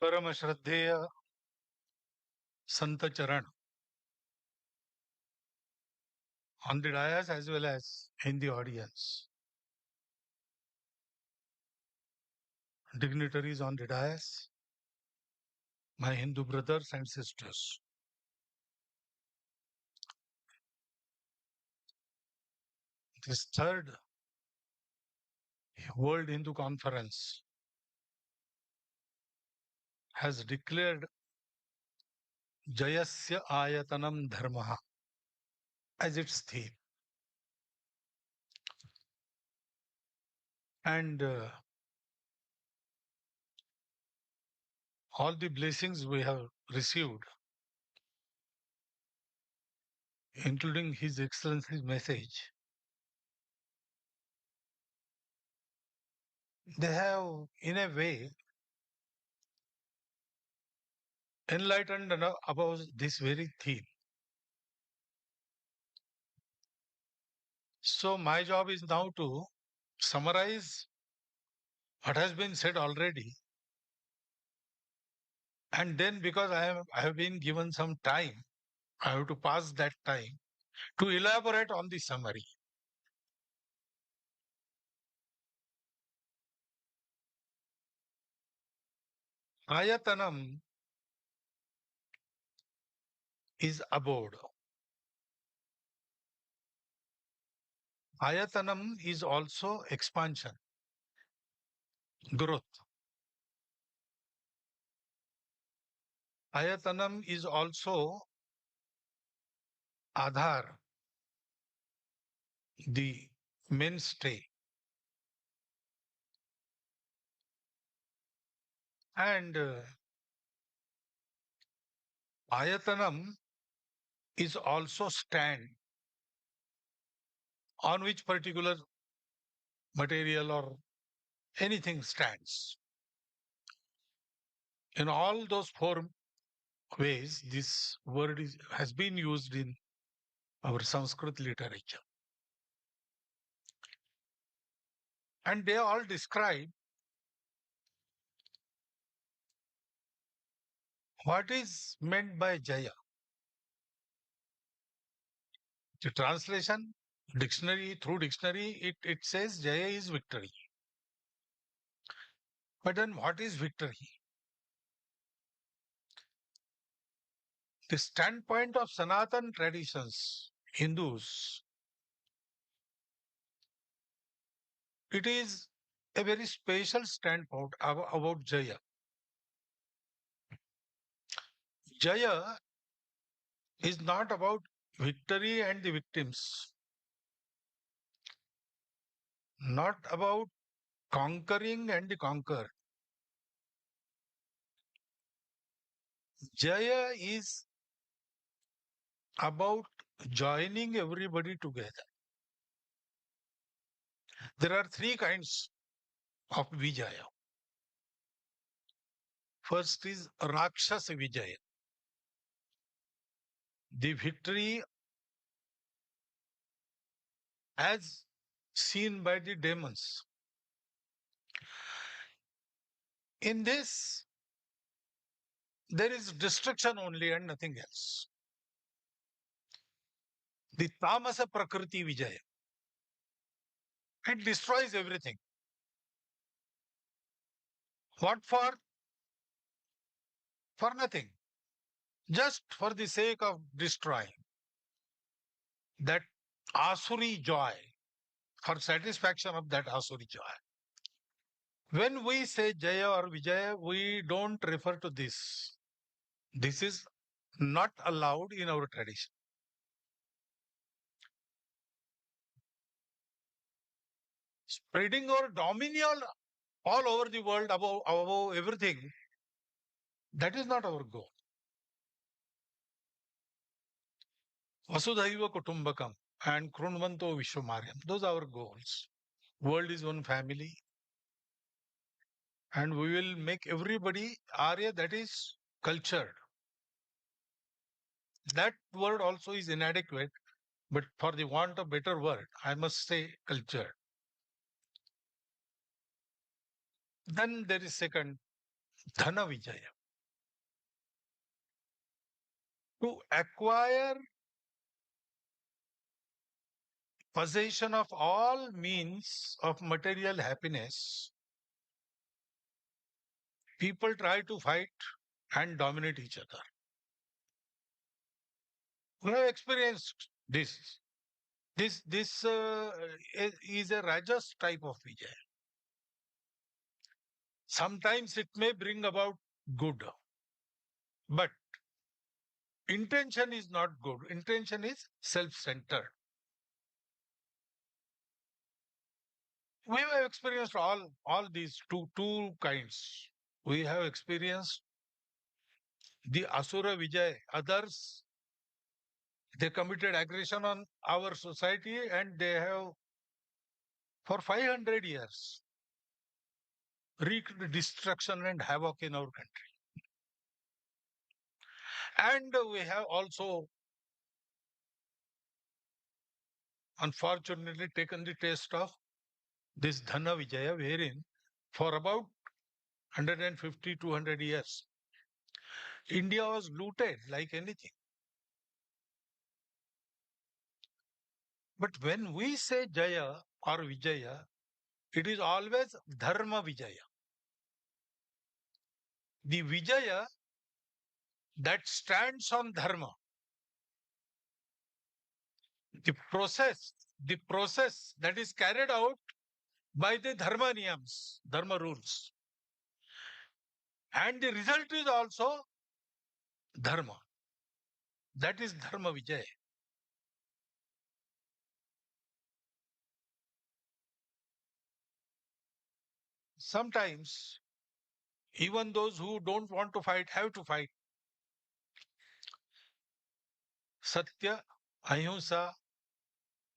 परम श्रद्धेय Sant Charan on the dais as well as in the audience. Dignitaries on the dais, my Hindu brothers and sisters. This third World Hindu Conference has declared Jayasya Ayatanam Dharmaha as its theme. And all the blessings we have received, including His Excellency's message, they have, in a way, enlightened about this very theme. So my job is now to summarize what has been said already, and then because I have been given some time, I have to pass that time to elaborate on the summary. Ayatanam is abode. Ayatanam is also expansion, growth. Ayatanam is also Adhar, the mainstay. And Ayatanam is also stand on which particular material or anything stands. In all those four ways, this word has been used in our Sanskrit literature. And they all describe what is meant by Jaya. The translation, through dictionary, it says Jaya is victory. But then what is victory? The standpoint of Sanatan traditions, Hindus, it is a very special standpoint about Jaya. Jaya is not about victory and the victims, not about conquering and the conquered. Jaya is about joining everybody together. There are three kinds of Vijaya. First is Rakshasa Vijaya, the victory as seen by the demons. In this, there is destruction only and nothing else. The Tamasa Prakriti Vijaya, it destroys everything. What for? For nothing. Just for the sake of destroying. That Asuri joy, for satisfaction of that Asuri joy. When we say Jaya or Vijaya, we don't refer to this. This is not allowed in our tradition. Spreading our dominion all over the world above everything, that is not our goal. Vasudhaiva Kutumbakam and Krunvanto Vishwamaryam, those are our goals. World is one family, and we will make everybody Arya, that is cultured. That word also is inadequate, but for the want of better word, I must say cultured. Then there is second, Dhana Vijaya. To acquire possession of all means of material happiness, people try to fight and dominate each other. We have experienced this. This is a Rajas type of Vijay. Sometimes it may bring about good, but intention is not good. Intention is self-centered. We have experienced all these two kinds. We have experienced the Asura Vijay. Others, they committed aggression on our society and they have, for 500 years, wreaked destruction and havoc in our country. And we have also, unfortunately, taken the taste of this Dhana Vijaya, wherein for about 150, 200 years, India was looted like anything. But when we say Jaya or Vijaya, it is always Dharma Vijaya. The Vijaya that stands on Dharma. The process that is carried out by the Dharma Niyams, Dharma rules. And the result is also Dharma. That is Dharma Vijaya. Sometimes, even those who don't want to fight have to fight. Satya, Ahimsa,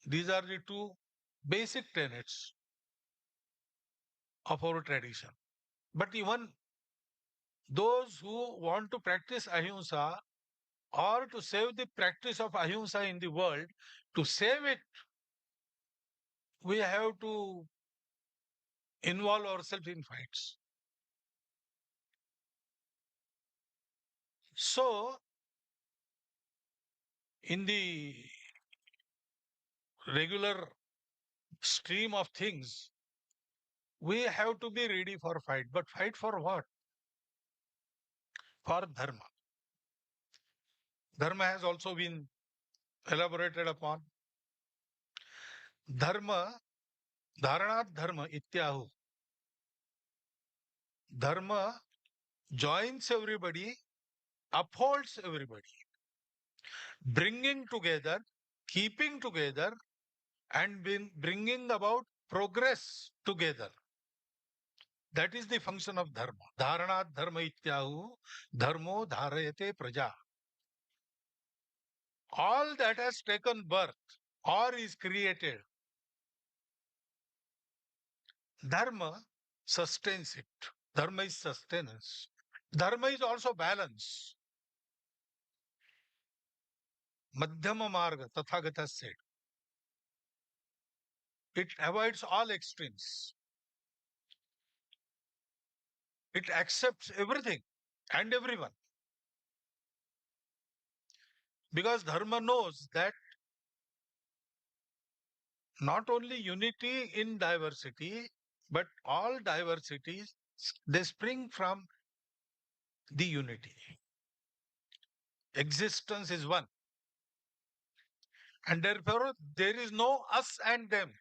these are the two basic tenets of our tradition. But even those who want to practice Ahimsa or to save the practice of Ahimsa in the world, to save it, we have to involve ourselves in fights. So, in the regular stream of things, we have to be ready for fight. But fight for what? For Dharma. Dharma has also been elaborated upon. Dharma, Dharanat Dharma Ityahu. Dharma joins everybody, upholds everybody, bringing together, keeping together, and bringing about progress together. That is the function of Dharma. Dharanat Dharma Ityahu, Dharmo Dharayate Praja. All that has taken birth or is created, Dharma sustains it. Dharma is sustenance. Dharma is also balance. Madhyama Marga, Tathagata said. It avoids all extremes. It accepts everything and everyone. Because Dharma knows that not only unity in diversity, but all diversities, they spring from the unity. Existence is one. And therefore, there is no us and them.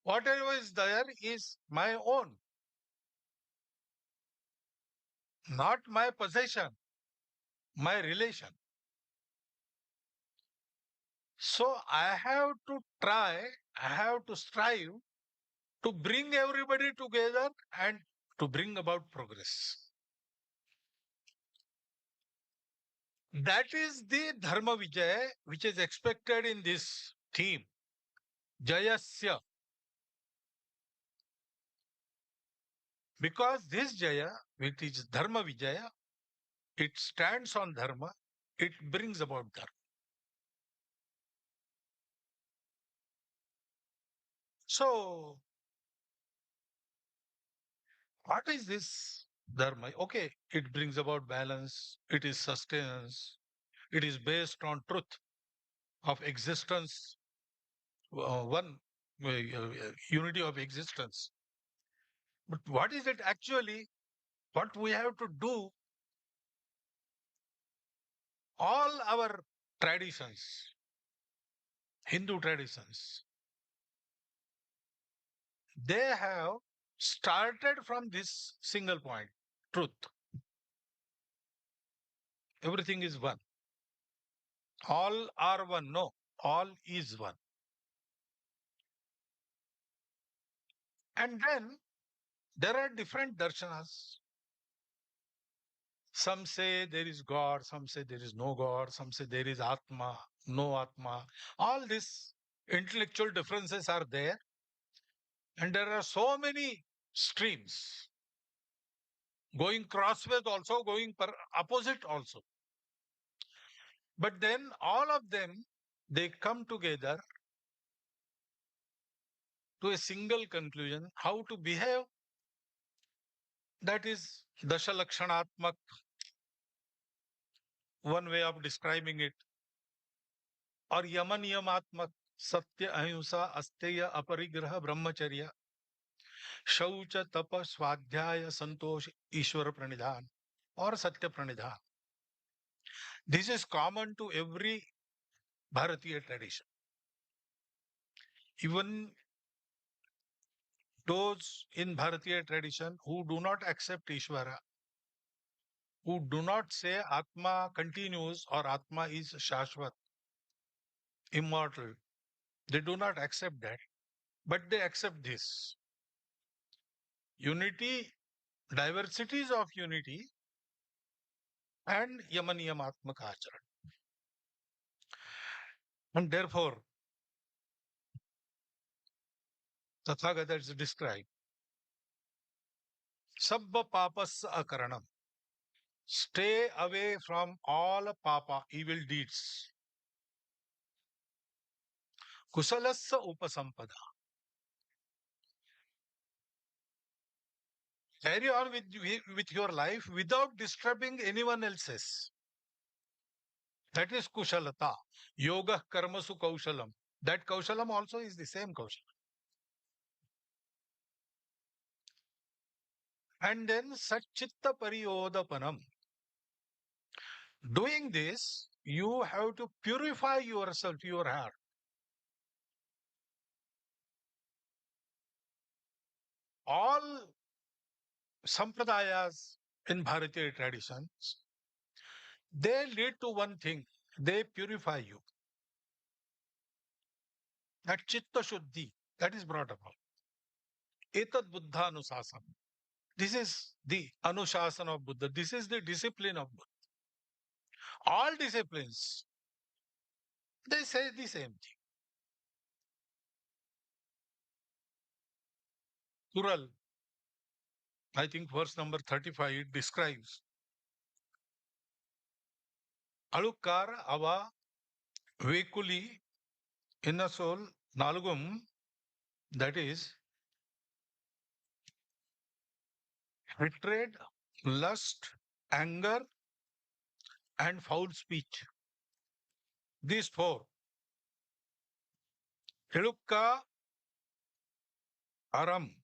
Whatever is there is my own, not my possession, my relation. So I have to try, I have to strive to bring everybody together and to bring about progress. That is the Dharma Vijay which is expected in this theme. Jayasya. Because this Jaya, which is Dharma Vijaya, it stands on Dharma, it brings about Dharma. So, What is this dharma? Okay, it brings about balance, it is sustenance, it is based on truth of existence, one unity of existence. But what is it actually? What we have to do, all our traditions, Hindu traditions, they have started from this single point, truth. Everything is one. All are one. No, all is one. And then there are different darshanas. Some say there is God, some say there is no God, some say there is Atma, no Atma. All these intellectual differences are there. And there are so many streams going crossways also, going opposite also. But then all of them, they come together to a single conclusion, how to behave. That is Dashalakshanaatmak, one way of describing it. Or Yamanyamatmak, Satya, Ahimsa, Asteya, Aparigraha, Brahmacharya, Shaucha, Tapa, Swadhyaya, Santosh, Ishwara Pranidhan, or Satya Pranidhan. This is common to every Bharatiya tradition. Even those in Bharatiya tradition who do not accept Ishvara, who do not say Atma continues or Atma is Shashvat, immortal, they do not accept that, but they accept this. Unity, diversities of unity, and Yamanyamatmaka Acharan. And therefore, Tathagata is described, Sabba Papas Akaranam. Stay away from all papa, evil deeds. Kusalassa Upasampada. Carry on with your life without disturbing anyone else's. That is Kushalata. Yoga Karmasu Kaushalam. That Kaushalam also is the same Kaushalam. And then Satchitta Pariyodapanam. Doing this, you have to purify yourself, your heart. All sampradayas in Bharatiya traditions, they lead to one thing. They purify you. That chitta shuddhi, that is brought about. Etad buddha anusasana. This is the anushasana of Buddha. This is the discipline of Buddha. All disciplines, they say the same thing. Kural, I think verse number 35, it describes Alukar ava vekuli inner soul nalugum, that is hatred, lust, anger, and foul speech. These four. Elukka aram.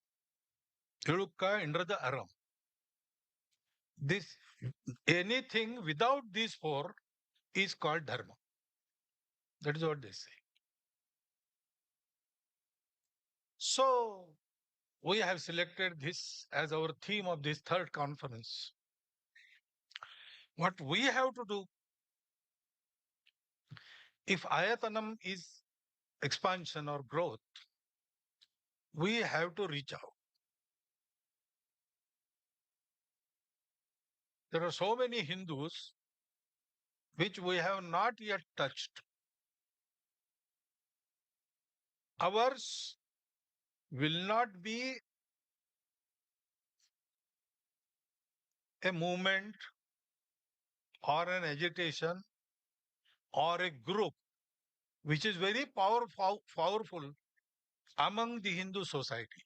Elukka indrada aram. This anything without these four is called dharma. That is what they say. So we have selected this as our theme of this third conference. What we have to do, if ayatanam is expansion or growth, we have to reach out. There are so many Hindus which we have not yet touched. Ours will not be a movement or an agitation or a group which is very powerful among the Hindu society.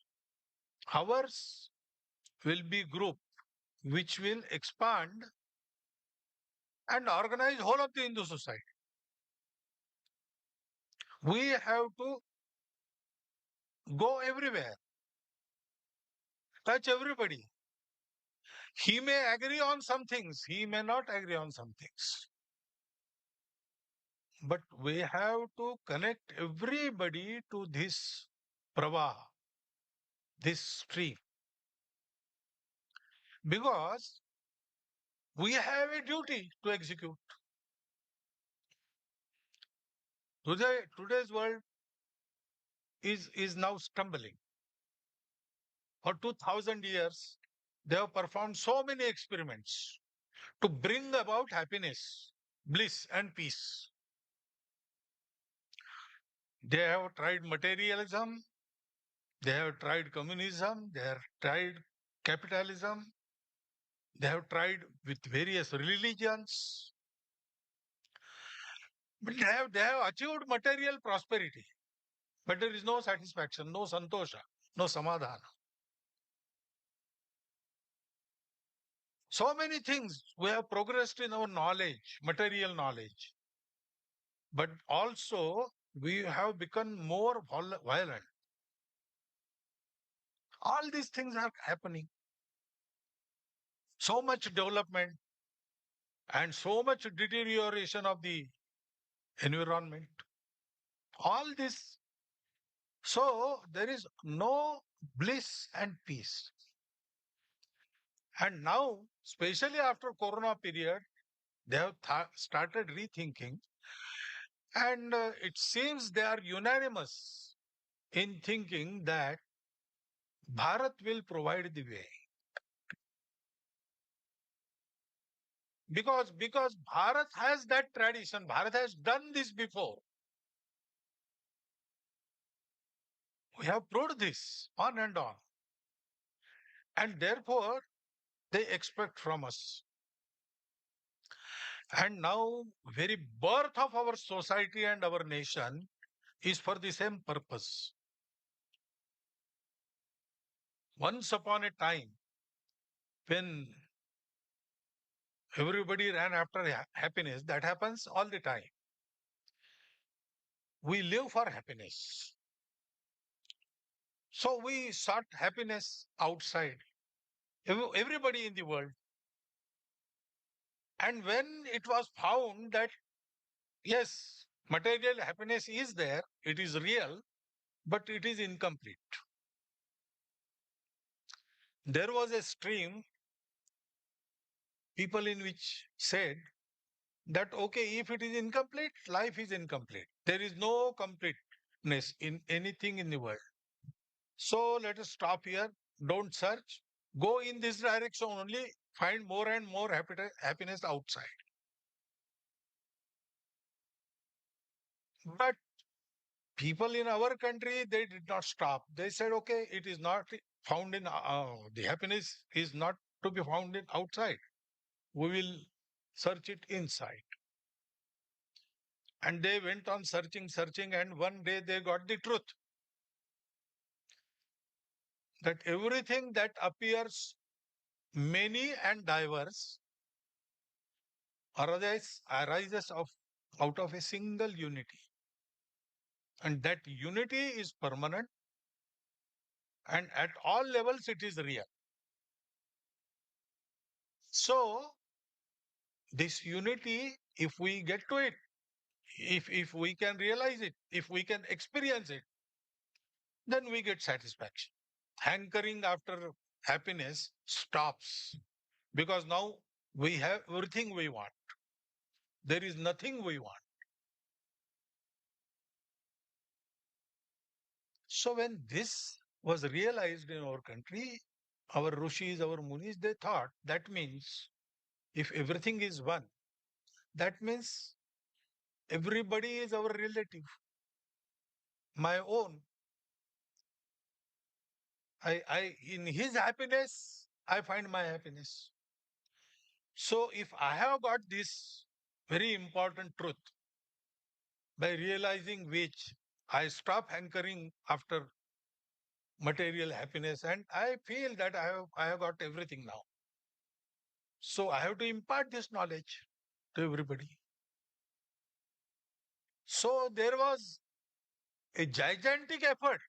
Ours will be group which will expand and organize whole of the Hindu society. We have to go everywhere, touch everybody. He may agree on some things, he may not agree on some things. But we have to connect everybody to this pravaha, this stream, because we have a duty to execute. Today's world is now stumbling. For 2000 years, they have performed so many experiments to bring about happiness, bliss, and peace. They have tried materialism, they have tried communism, they have tried capitalism, they have tried with various religions, but they have achieved material prosperity. But there is no satisfaction, no santosha, no samadhana. So many things we have progressed in our knowledge, material knowledge, but also we have become more violent. All these things are happening. So much development and so much deterioration of the environment. All this. So there is no bliss and peace. And now, especially after Corona period, they have started rethinking, and it seems they are unanimous in thinking that Bharat will provide the way. Because Bharat has that tradition, Bharat has done this before. We have proved this on and on. And therefore, they expect from us. And now, very birth of our society and our nation is for the same purpose. Once upon a time, when everybody ran after happiness, that happens all the time. We live for happiness. So we sought happiness outside, everybody in the world. And when it was found that, yes, material happiness is there, it is real, but it is incomplete. There was a stream, people in which said that, okay, if it is incomplete, life is incomplete. There is no completeness in anything in the world. So let us stop here. Don't search. Go in this direction only. Find more and more happiness outside. But people in our country, they did not stop. They said, okay, it is not found in, the happiness is not to be found in outside. We will search it inside. And they went on searching, and one day they got the truth that everything that appears many and diverse arises out of a single unity. And that unity is permanent, and at all levels it is real. So, this unity, if we get to it, if we can realize it, if we can experience it, then we get satisfaction. Hankering after happiness stops, because now we have everything we want. There is nothing we want. So when this was realized in our country, our rishis, our munis, they thought that means if everything is one, that means everybody is our relative, my own. I in his happiness, I find my happiness. So if I have got this very important truth, by realizing which I stop hankering after material happiness, and I feel that I have got everything now. So I have to impart this knowledge to everybody. So there was a gigantic effort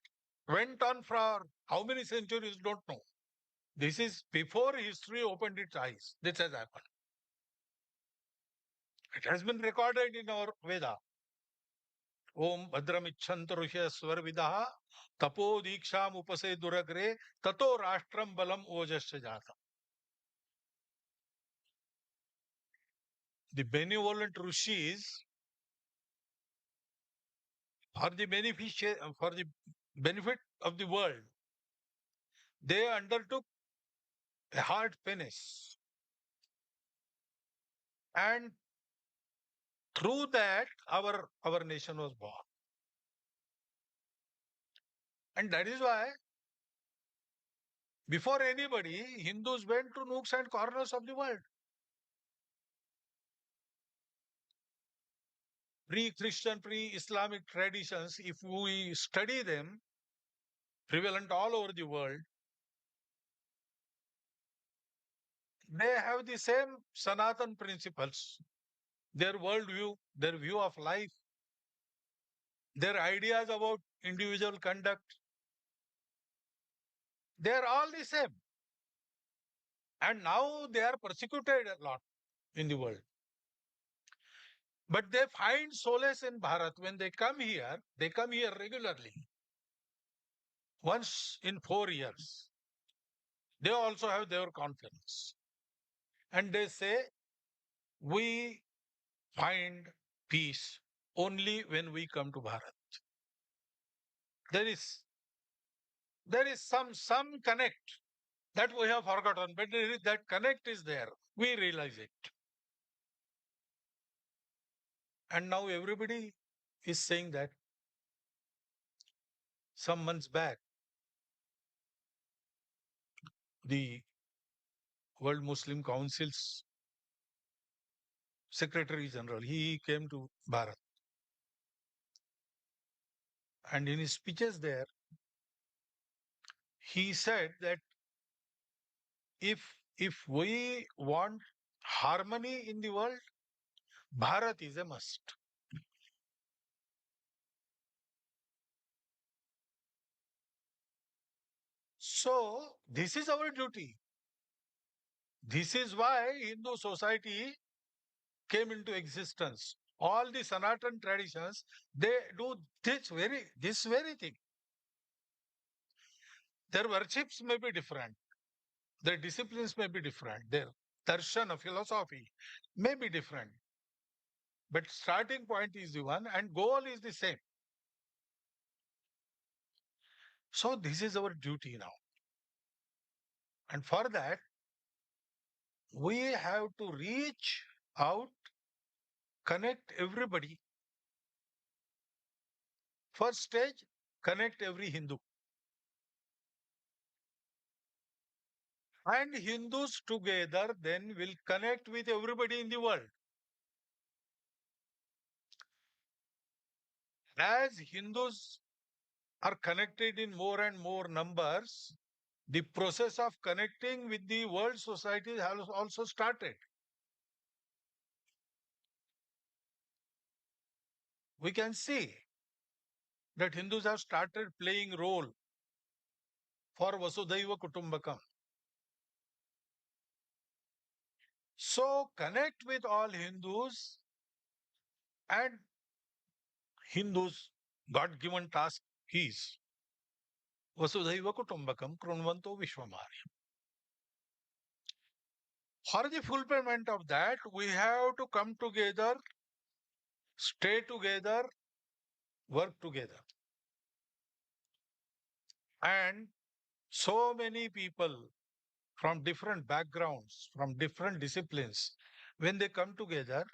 went on for how many centuries, don't know. This is before history opened its eyes. This has happened. It has been recorded in our Veda. Om Bhadramichhant Rushya Swarvidaha Tapo Diksham Upase Duragre Tato Rashtram Balam Ojasya Jata. The benevolent rishis, for the benefit of the world, they undertook a hard penance, and through that our nation was born. And that is why before anybody, Hindus went to nooks and corners of the world. Pre-Christian, pre-Islamic traditions, if we study them, prevalent all over the world, they have the same Sanatan principles, their worldview, their view of life, their ideas about individual conduct. They are all the same. And now they are persecuted a lot in the world. But they find solace in Bharat when they come here regularly, once in 4 years. They also have their conference. And they say, we find peace only when we come to Bharat. There is there is some connect that we have forgotten, but that connect is there. We realize it. And now everybody is saying that. Some months back, the World Muslim Council's Secretary General, he came to Bharat. And in his speeches there, he said that if if we want harmony in the world, Bharat is a must. So this is our duty. This is why Hindu society came into existence. All the Sanatan traditions, they do this very thing. Their worships may be different, their disciplines may be different, their darshan, philosophy may be different. But starting point is the one and goal is the same. So this is our duty now. And for that, we have to reach out, connect everybody. First stage, connect every Hindu. And Hindus together then will connect with everybody in the world. As Hindus are connected in more and more numbers, the process of connecting with the world society has also started. We can see that Hindus have started playing role for Vasudhaiva Kutumbakam. So connect with all Hindus, and Hindus' God-given task is Vasudhaiva Kutumbakam Krunvanto Vishwamari. For the fulfillment of that, we have to come together, stay together, work together. And so many people from different backgrounds, from different disciplines, when they come together,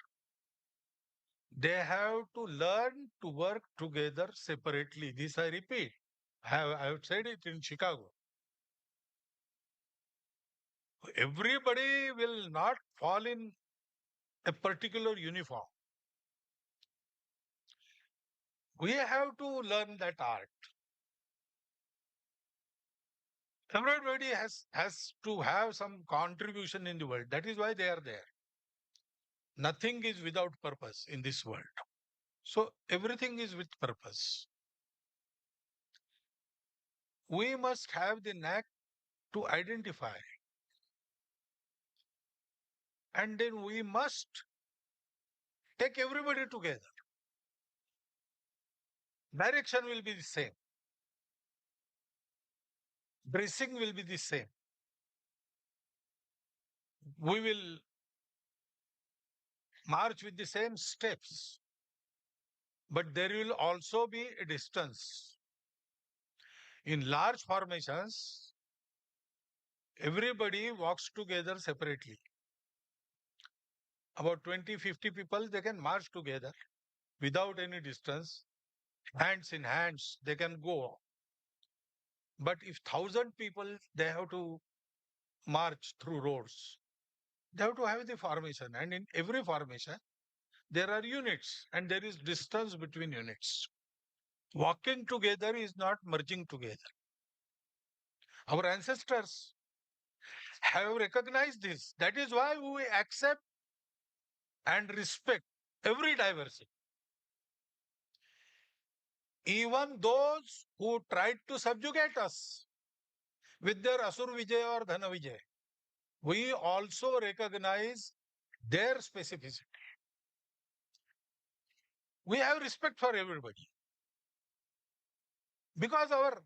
they have to learn to work together separately. This I repeat. I have said it in Chicago. Everybody will not fall in a particular uniform. We have to learn that art. Everybody has to have some contribution in the world. That is why they are there. Nothing is without purpose in this world. So everything is with purpose. We must have the knack to identify, and then we must take everybody together. Direction will be the same. Dressing will be the same. We will march with the same steps, but there will also be a distance. In large formations, everybody walks together separately. About 20, 50 people, they can march together without any distance, hands in hands, they can go. But if 1,000 people, they have to march through roads, they have to have the formation. And in every formation, there are units and there is distance between units. Walking together is not merging together. Our ancestors have recognized this. That is why we accept and respect every diversity. Even those who tried to subjugate us with their Asur Vijay or Dhana Vijay, we also recognize their specificity. We have respect for everybody because our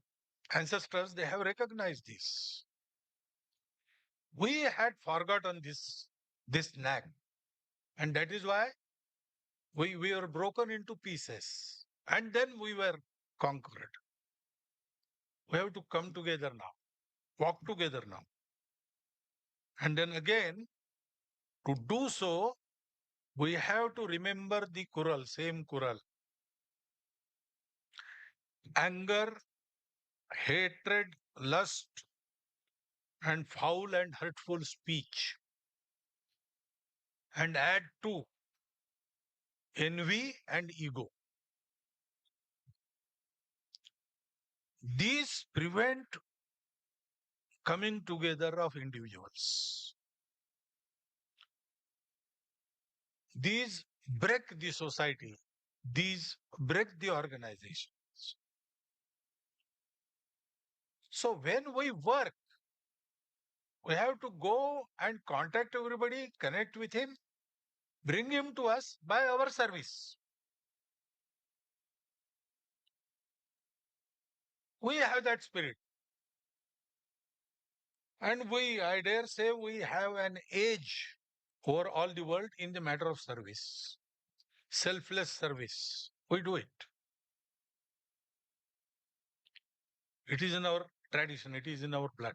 ancestors, they have recognized this. We had forgotten this knack, and that is why we were broken into pieces and then we were conquered. We have to come together now, walk together now. And then again, to do so, we have to remember the Kural, same Kural. Anger, hatred, lust, and foul and hurtful speech. And add to envy and ego. These prevent coming together of individuals. These break the society. These break the organizations. So when we work, we have to go and contact everybody, connect with him, bring him to us by our service. We have that spirit. And I dare say, we have an edge over all the world in the matter of service. Selfless service. We do it. It is in our tradition. It is in our blood.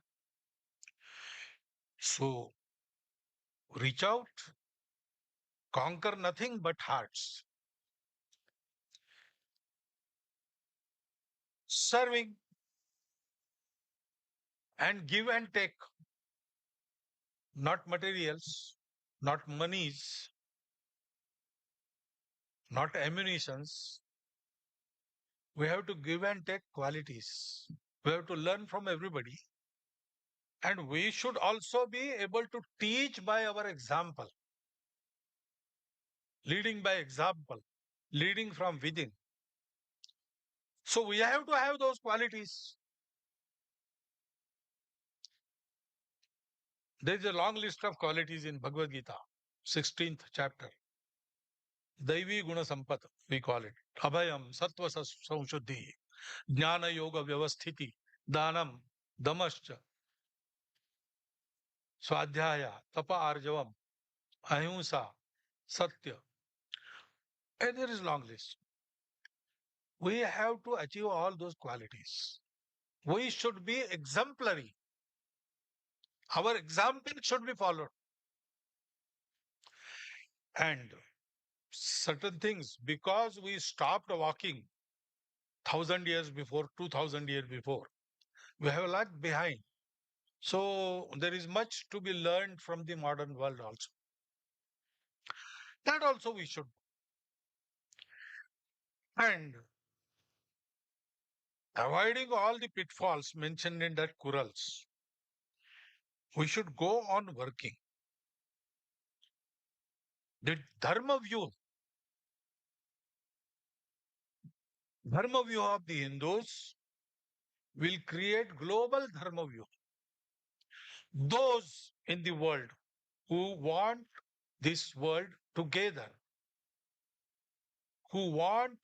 So reach out, conquer nothing but hearts. Serving and give and take, not materials, not monies, not ammunitions. We have to give and take qualities. We have to learn from everybody. And we should also be able to teach by our example, leading by example, leading from within. So we have to have those qualities. There is a long list of qualities in Bhagavad Gita, 16th chapter. Daivi Guna Sampat, we call it. Abhayam, Sattva Samshuddhi, Jnana Yoga Vyavasthiti, Danam, Damascha, Swadhyaya, Tapa Arjavam, Ahimsa, Satya. And there is long list. We have to achieve all those qualities. We should be exemplary. Our example should be followed. And certain things, because we stopped walking 1,000 years before, 2,000 years before, we have lagged behind. So there is much to be learned from the modern world also. That also we should. And avoiding all the pitfalls mentioned in that Kurals, we should go on working. The dharma view of the Hindus will create global dharma view. Those in the world who want this world together, who want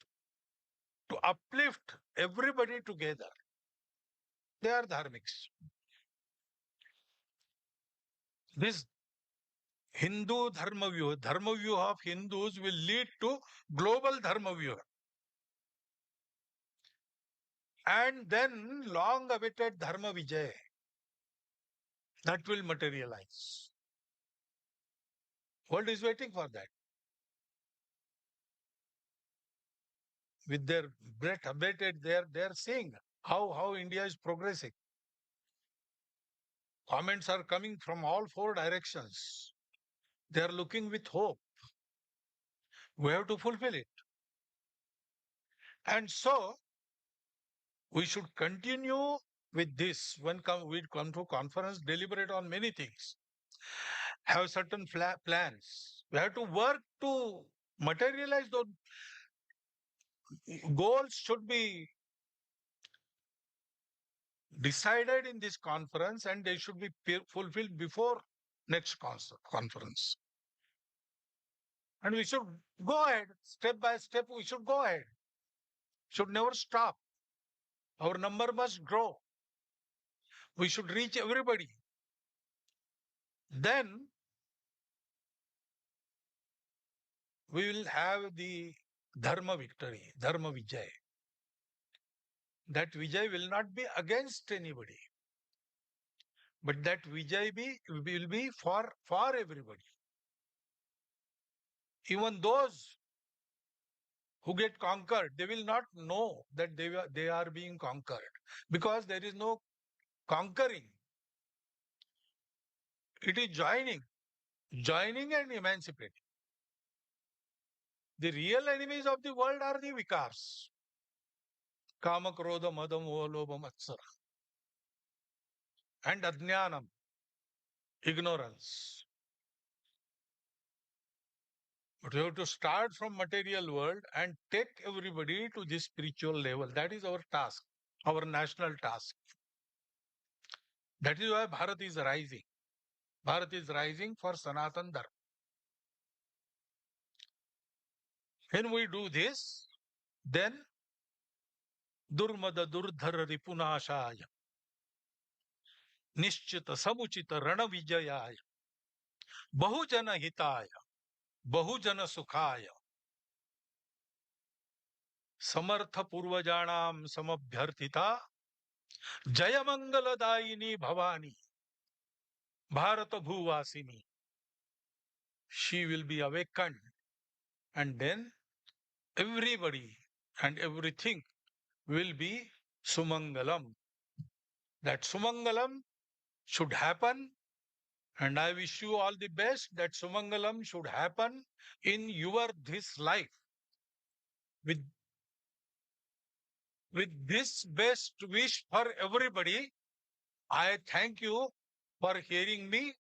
to uplift everybody together, they are dharmics. This dharma view of Hindus will lead to global dharma view. And then long awaited dharma vijay, that will materialize. World is waiting for that. With their breath abated, they are seeing how India is progressing. Comments are coming from all four directions. They are looking with hope. We have to fulfill it. And so we should continue with this when we come to conference, deliberate on many things, have certain plans. We have to work to materialize those goals should be decided in this conference and they should be fulfilled before next conference. And we should go ahead, step by step, we should go ahead. Should never stop. Our number must grow. We should reach everybody. Then we will have the dharma victory, dharma vijay. That vijay will not be against anybody, but that vijay will be for everybody. Even those who get conquered, they will not know that they are being conquered because there is no conquering. It is joining and emancipating. The real enemies of the world are the vikars. Kama, Krodha, Madam, Lobha, Matsara. And Ajnanam, ignorance. But we have to start from material world and take everybody to this spiritual level. That is our task, our national task. That is why Bharat is rising. Bharat is rising for Sanatan Dharma. When we do this, then Durmada Durdhara Ripunashaya, Nishchita Samuchita Rana Vijayaya, Bahujana Hitaya, Bahujana Sukhaya, Samartha Purvajanam Samabhyarthita, Jayamangaladayini Bhavani, Bharata Bhuvasini. She will be awakened, and then everybody and everything will be Sumangalam. That Sumangalam should happen, and I wish you all the best that Sumangalam should happen in your this life. With this best wish for everybody, I thank you for hearing me.